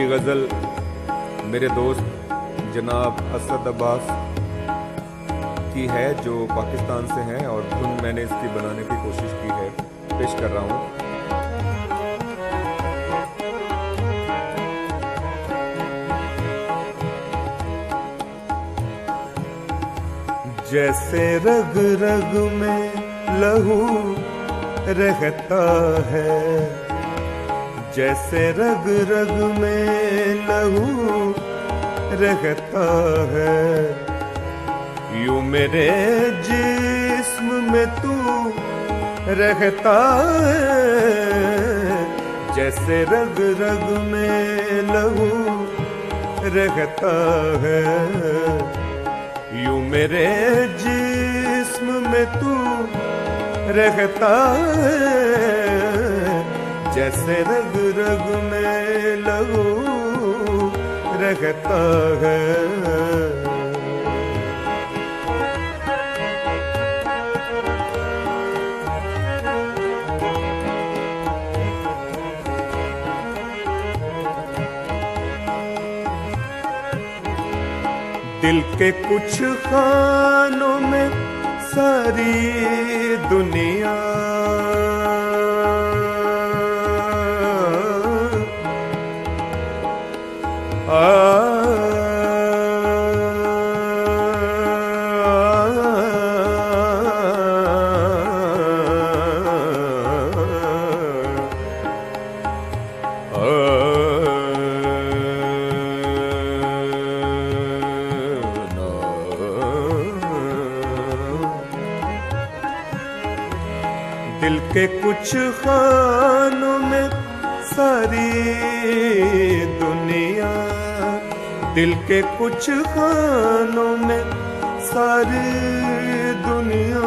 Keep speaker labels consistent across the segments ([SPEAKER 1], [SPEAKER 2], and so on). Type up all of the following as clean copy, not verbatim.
[SPEAKER 1] गज़ल मेरे दोस्त जनाब असद अब्बास की है, जो पाकिस्तान से हैं, और धुन मैंने इसकी बनाने की कोशिश की है, पेश कर रहा हूँ। जैसे रग रग में लहू रहता है, जैसे रग रग में लहू रहता है, यूं मेरे जिस्म में तू रहता है। जैसे रग रग में लहू रहता है, यूं मेरे जिस्म में तू रहता है। जैसे रग रग में लहू रहता है। दिल के कुछ खानों में सारी दुनिया दिल के कुछ खानों में सारी दुनिया, दिल के कुछ खानों में सारी दुनिया,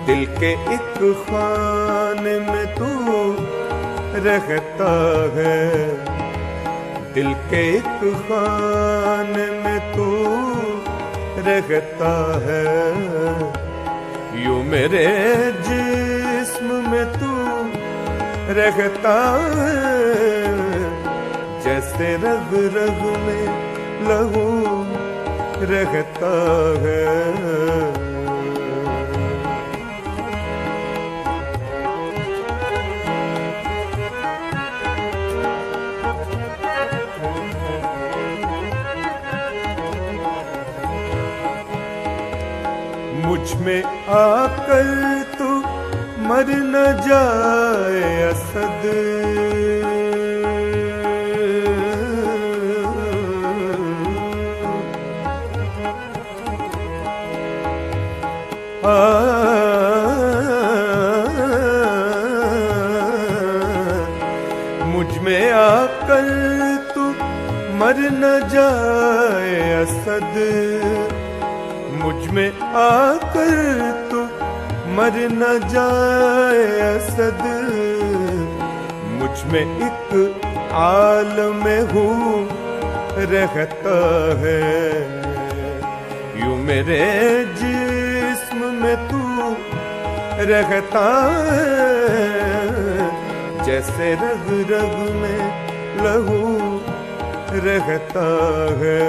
[SPEAKER 1] दिल के एक खाने में तू रहता है। दिल के एक खाने में तू रहता है, यूं मेरे जिस्म में तू रहता है। जैसे रग रग में लहू रहता है। मुझ में आकर तू मर न जाए असद, मुझ में आकर तू मर न जाए असद। मुझ में आकर तू मर न जाए असद। मुझ में एक आलम हूँ रहता है, यूं मेरे जिस्म में तू रहता है। जैसे रग रग में लहू रहता है।